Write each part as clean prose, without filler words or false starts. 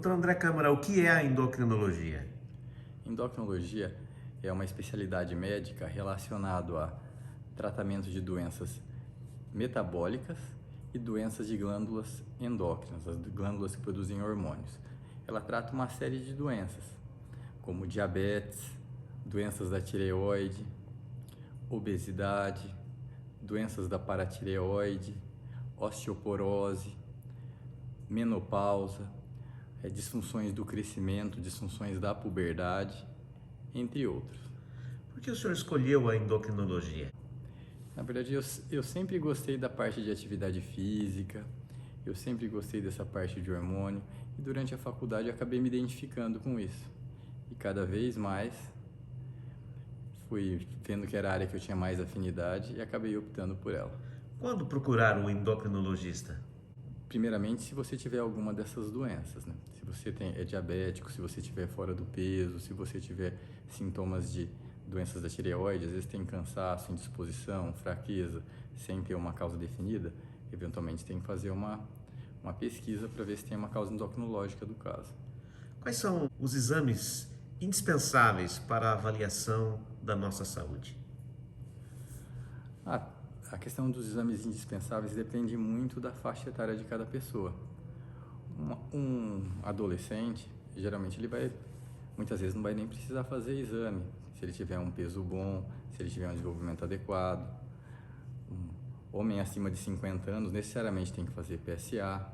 Dr. André Câmara, o que é a endocrinologia? Endocrinologia é uma especialidade médica relacionada a tratamento de doenças metabólicas e doenças de glândulas endócrinas, as glândulas que produzem hormônios. Ela trata uma série de doenças, como diabetes, doenças da tireoide, obesidade, doenças da paratireoide, osteoporose, menopausa, disfunções do crescimento, disfunções da puberdade, entre outros. Por que o senhor escolheu a endocrinologia? Na verdade, eu sempre gostei da parte de atividade física, eu sempre gostei dessa parte de hormônio e durante a faculdade eu acabei me identificando com isso. E cada vez mais fui vendo que era a área que eu tinha mais afinidade e acabei optando por ela. Quando procurar um endocrinologista? Primeiramente, se você tiver alguma dessas doenças, né? Se você é diabético, se você estiver fora do peso, se você tiver sintomas de doenças da tireoide, às vezes tem cansaço, indisposição, fraqueza, sem ter uma causa definida, eventualmente tem que fazer uma pesquisa para ver se tem uma causa endocrinológica do caso. Quais são os exames indispensáveis para a avaliação da nossa saúde? A questão dos exames indispensáveis depende muito da faixa etária de cada pessoa. Um adolescente, geralmente muitas vezes não vai nem precisar fazer exame, se ele tiver um peso bom, se ele tiver um desenvolvimento adequado. Um homem acima de 50 anos necessariamente tem que fazer PSA.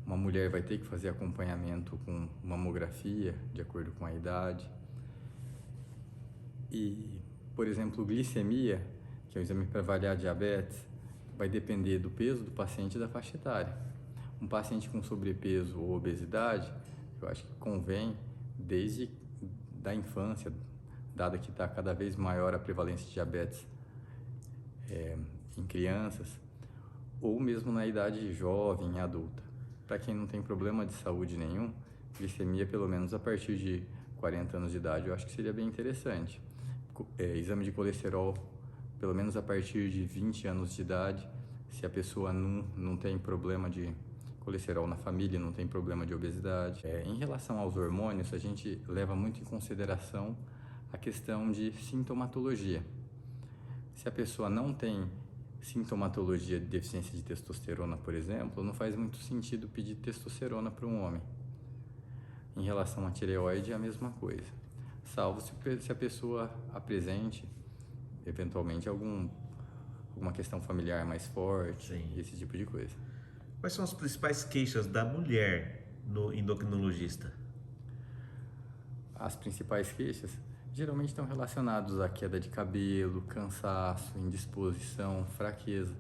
Uma mulher vai ter que fazer acompanhamento com mamografia, de acordo com a idade. E, por exemplo, glicemia, que é o exame para avaliar diabetes, vai depender do peso do paciente e da faixa etária. Um paciente com sobrepeso ou obesidade, eu acho que convém, desde da infância, dada que está cada vez maior a prevalência de diabetes em crianças, ou mesmo na idade jovem, adulta. Para quem não tem problema de saúde nenhum, glicemia pelo menos a partir de 40 anos de idade, eu acho que seria bem interessante. Exame de colesterol, pelo menos a partir de 20 anos de idade, se a pessoa não tem problema de colesterol na família, não tem problema de obesidade. Em relação aos hormônios, a gente leva muito em consideração a questão de sintomatologia. Se a pessoa não tem sintomatologia de deficiência de testosterona, por exemplo, não faz muito sentido pedir testosterona para um homem. Em relação à tireoide, é a mesma coisa, salvo se a pessoa apresente, eventualmente, alguma questão familiar mais forte, Sim. Esse tipo de coisa. Quais são as principais queixas da mulher no endocrinologista? As principais queixas geralmente estão relacionadas à queda de cabelo, cansaço, indisposição, fraqueza,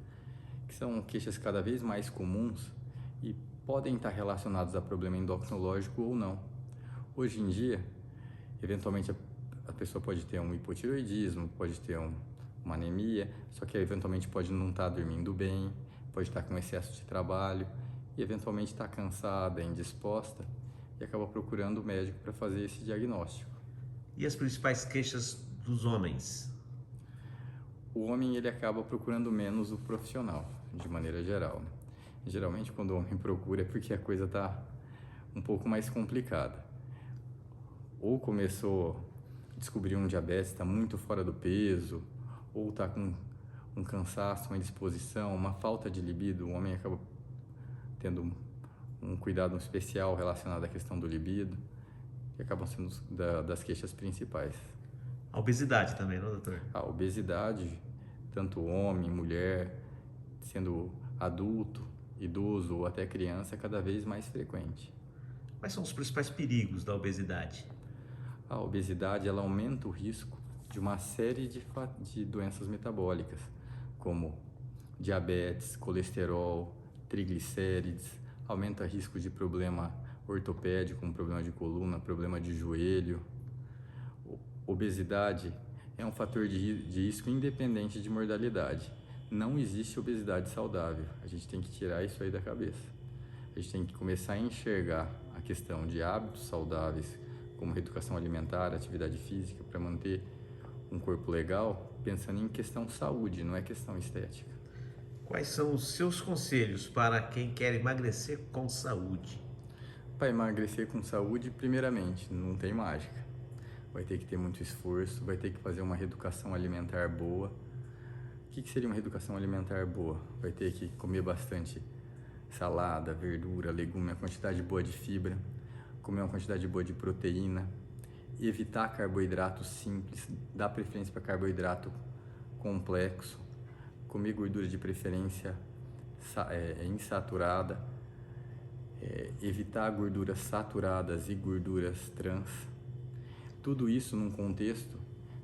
que são queixas cada vez mais comuns e podem estar relacionadas a problema endocrinológico ou não. Hoje em dia, eventualmente a pessoa pode ter um hipotireoidismo, pode ter uma anemia, só que eventualmente pode não estar dormindo bem, pode estar com excesso de trabalho e eventualmente estar cansada, indisposta e acaba procurando o médico para fazer esse diagnóstico. E as principais queixas dos homens? O homem ele acaba procurando menos o profissional, de maneira geral, né? Geralmente quando o homem procura é porque a coisa está um pouco mais complicada. Ou começou a descobrir um diabetes, está muito fora do peso, ou está com um cansaço, uma indisposição, uma falta de libido, o homem acaba tendo um cuidado especial relacionado à questão do libido, que acabam sendo das queixas principais. A obesidade também, não, doutor? A obesidade, tanto homem, mulher, sendo adulto, idoso ou até criança, é cada vez mais frequente. Quais são os principais perigos da obesidade? A obesidade ela aumenta o risco de uma série de doenças metabólicas, como diabetes, colesterol, triglicérides, aumenta o risco de problema ortopédico, como problema de coluna, problema de joelho. Obesidade é um fator de risco independente de mortalidade. Não existe obesidade saudável, a gente tem que tirar isso aí da cabeça. A gente tem que começar a enxergar a questão de hábitos saudáveis, como reeducação alimentar, atividade física, para manter um corpo legal, pensando em questão saúde, não é questão estética. Quais são os seus conselhos para quem quer emagrecer com saúde? Para emagrecer com saúde, primeiramente, não tem mágica. Vai ter que ter muito esforço, vai ter que fazer uma reeducação alimentar boa. O que seria uma reeducação alimentar boa? Vai ter que comer bastante salada, verdura, legume, uma quantidade boa de fibra, comer uma quantidade boa de proteína, evitar carboidratos simples, dar preferência para carboidrato complexo, comer gordura de preferência insaturada, evitar gorduras saturadas e gorduras trans. Tudo isso num contexto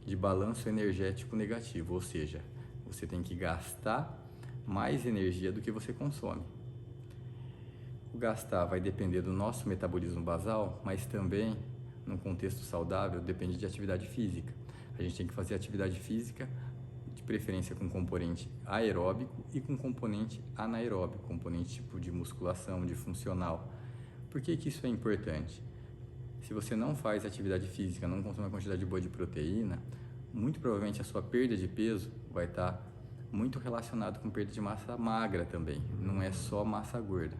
de balanço energético negativo, ou seja, você tem que gastar mais energia do que você consome. O gastar vai depender do nosso metabolismo basal, mas também, num contexto saudável, depende de atividade física. A gente tem que fazer atividade física, de preferência com componente aeróbico e com componente anaeróbico, componente tipo de musculação, de funcional. Por que isso é importante? Se você não faz atividade física, não consome uma quantidade boa de proteína, muito provavelmente a sua perda de peso vai estar muito relacionado com perda de massa magra também, não é só massa gorda.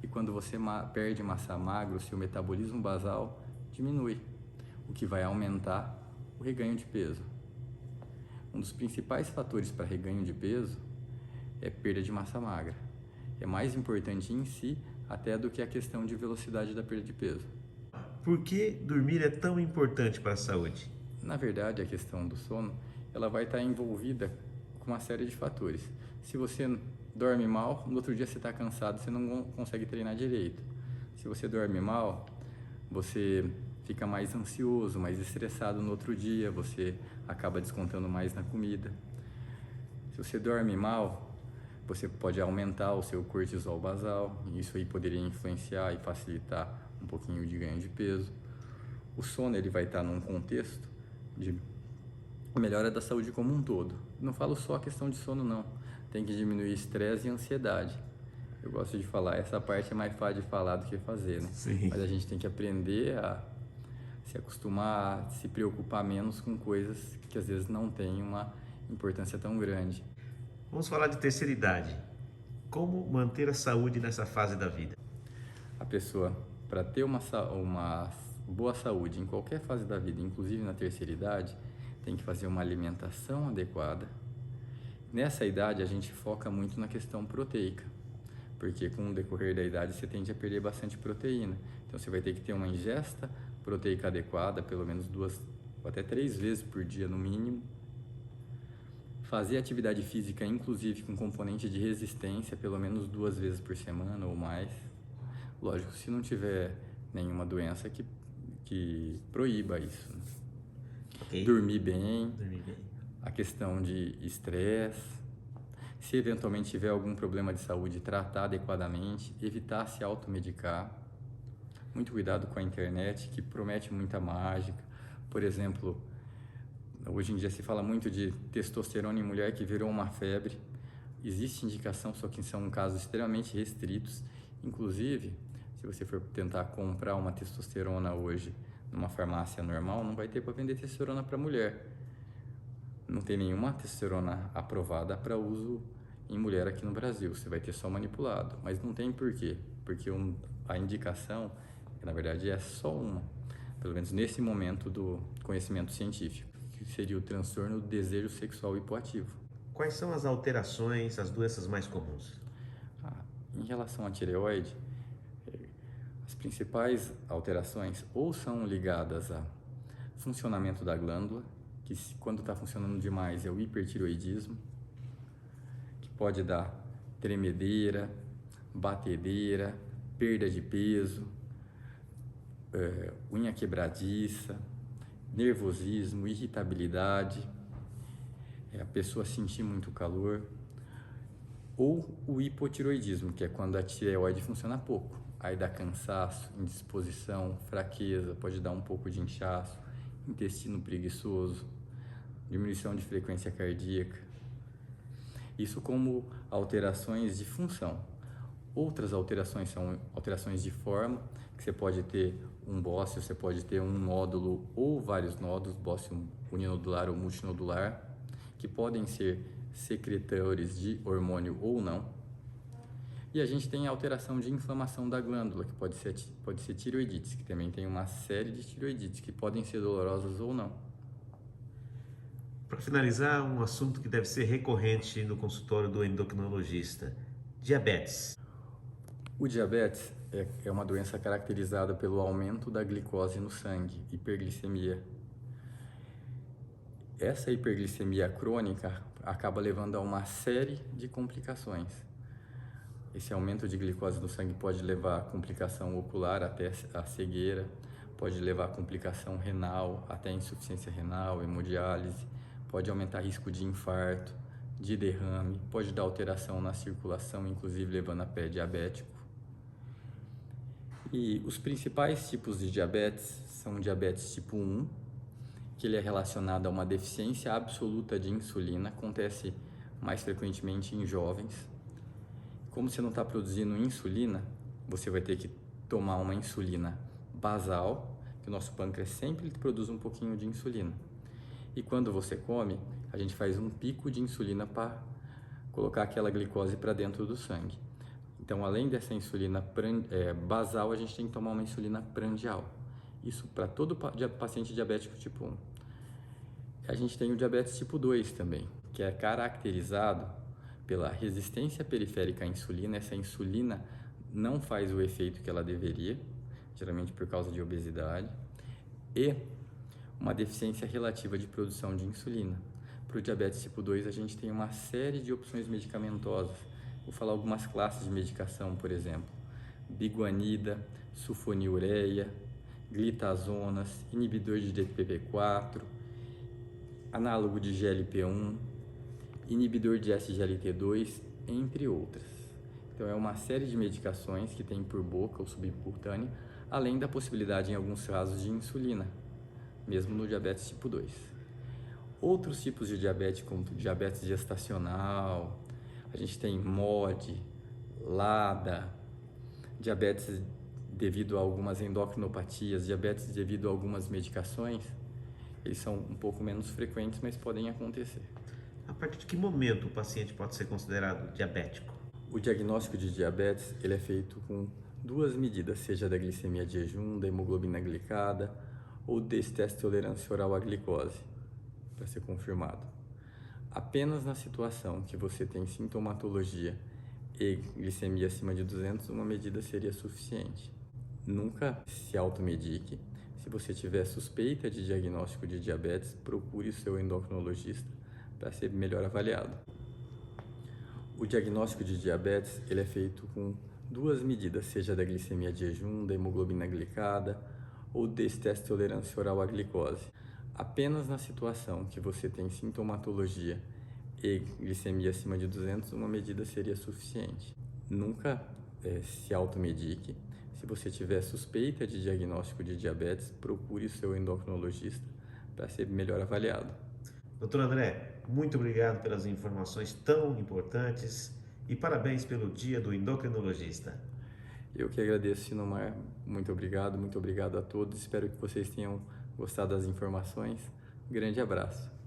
E quando você perde massa magra, o seu metabolismo basal diminui, o que vai aumentar o reganho de peso. Um dos principais fatores para reganho de peso é perda de massa magra. É mais importante em si até do que a questão de velocidade da perda de peso. Por que dormir é tão importante para a saúde? Na verdade, a questão do sono, ela vai estar envolvida com uma série de fatores. Se você dorme mal, no outro dia você está cansado, você não consegue treinar direito. Se você dorme mal, você fica mais ansioso, mais estressado no outro dia, você acaba descontando mais na comida. Se você dorme mal, você pode aumentar o seu cortisol basal, e isso aí poderia influenciar e facilitar um pouquinho de ganho de peso. O sono ele vai estar num contexto de melhora da saúde como um todo. Não falo só a questão de sono não, tem que diminuir estresse e ansiedade. Eu gosto de falar, essa parte é mais fácil de falar do que fazer, né? Sim. Mas a gente tem que aprender a se acostumar, a se preocupar menos com coisas que às vezes não têm uma importância tão grande. Vamos falar de terceira idade. Como manter a saúde nessa fase da vida? A pessoa, para ter uma boa saúde em qualquer fase da vida, inclusive na terceira idade, tem que fazer uma alimentação adequada. Nessa idade, a gente foca muito na questão proteica, porque com o decorrer da idade você tende a perder bastante proteína. Então você vai ter que ter uma ingesta proteica adequada, pelo menos 2 ou até 3 vezes por dia no mínimo. Fazer atividade física, inclusive com componente de resistência, pelo menos 2 vezes por semana ou mais. Lógico, se não tiver nenhuma doença que proíba isso. Okay. Dormir bem, a questão de estresse, se eventualmente tiver algum problema de saúde, tratar adequadamente, evitar se automedicar. Muito cuidado com a internet, que promete muita mágica. Por exemplo, hoje em dia se fala muito de testosterona em mulher que virou uma febre. Existe indicação, só que são casos extremamente restritos. Inclusive, se você for tentar comprar uma testosterona hoje numa farmácia normal, não vai ter para vender testosterona para mulher. Não tem nenhuma testosterona aprovada para uso em mulher aqui no Brasil. Você vai ter só manipulado, mas não tem por quê. Porque a indicação, na verdade, é só uma, pelo menos nesse momento do conhecimento científico, que seria o transtorno do desejo sexual hipoativo. Quais são as alterações, as doenças mais comuns? Em relação à tireoide, as principais alterações ou são ligadas ao funcionamento da glândula, que quando está funcionando demais é o hipertireoidismo, que pode dar tremedeira, batedeira, perda de peso, unha quebradiça, nervosismo, irritabilidade, a pessoa sentir muito calor, ou o hipotireoidismo, que é quando a tireoide funciona pouco. Aí dá cansaço, indisposição, fraqueza, pode dar um pouco de inchaço, intestino preguiçoso, diminuição de frequência cardíaca. Isso como alterações de função. Outras alterações são alterações de forma, que você pode ter um bócio, você pode ter um nódulo ou vários nódulos, bócio uninodular ou multinodular, que podem ser secretores de hormônio ou não. E a gente tem a alteração de inflamação da glândula, que pode ser tireoidites, que também tem uma série de tireoidites que podem ser dolorosas ou não. Para finalizar, um assunto que deve ser recorrente no consultório do endocrinologista: diabetes. O diabetes é uma doença caracterizada pelo aumento da glicose no sangue, hiperglicemia. Essa hiperglicemia crônica acaba levando a uma série de complicações. Esse aumento de glicose no sangue pode levar a complicação ocular até a cegueira, pode levar a complicação renal, até insuficiência renal, hemodiálise, pode aumentar risco de infarto, de derrame, pode dar alteração na circulação, inclusive levando a pé diabético. E os principais tipos de diabetes são o diabetes tipo 1, que ele é relacionado a uma deficiência absoluta de insulina, acontece mais frequentemente em jovens. Como você não está produzindo insulina, você vai ter que tomar uma insulina basal, que o nosso pâncreas sempre produz um pouquinho de insulina. E quando você come, a gente faz um pico de insulina para colocar aquela glicose para dentro do sangue. Então, além dessa insulina basal, a gente tem que tomar uma insulina prandial. Isso para todo paciente diabético tipo 1. A gente tem o diabetes tipo 2 também, que é caracterizado pela resistência periférica à insulina. Essa insulina não faz o efeito que ela deveria, geralmente por causa de obesidade, e uma deficiência relativa de produção de insulina. Para o diabetes tipo 2, a gente tem uma série de opções medicamentosas. Vou falar algumas classes de medicação, por exemplo: biguanida, sulfonilureia, glitazonas, inibidor de DPP-4, análogo de GLP-1, inibidor de SGLT2, entre outras. Então é uma série de medicações que tem por boca ou subcutânea, além da possibilidade em alguns casos de insulina, mesmo no diabetes tipo 2. Outros tipos de diabetes, como diabetes gestacional, a gente tem MOD, LADA, diabetes devido a algumas endocrinopatias, diabetes devido a algumas medicações. Eles são um pouco menos frequentes, mas podem acontecer. A partir de que momento o paciente pode ser considerado diabético? O diagnóstico de diabetes ele é feito com duas medidas, seja da glicemia de jejum, da hemoglobina glicada ou desse teste de tolerância oral à glicose, para ser confirmado. Apenas na situação que você tem sintomatologia e glicemia acima de 200, uma medida seria suficiente. Nunca se automedique. Se você tiver suspeita de diagnóstico de diabetes, procure o seu endocrinologista para ser melhor avaliado. O diagnóstico de diabetes ele é feito com duas medidas, seja da glicemia de jejum, da hemoglobina glicada ou desse teste de tolerância oral à glicose. Apenas na situação que você tem sintomatologia e glicemia acima de 200, uma medida seria suficiente. Nunca se automedique. Se você tiver suspeita de diagnóstico de diabetes, procure o seu endocrinologista para ser melhor avaliado. Doutor André, muito obrigado pelas informações tão importantes e parabéns pelo Dia do Endocrinologista. Eu que agradeço, Sinomar. Muito obrigado a todos. Espero que vocês tenham gostado das informações. Um grande abraço.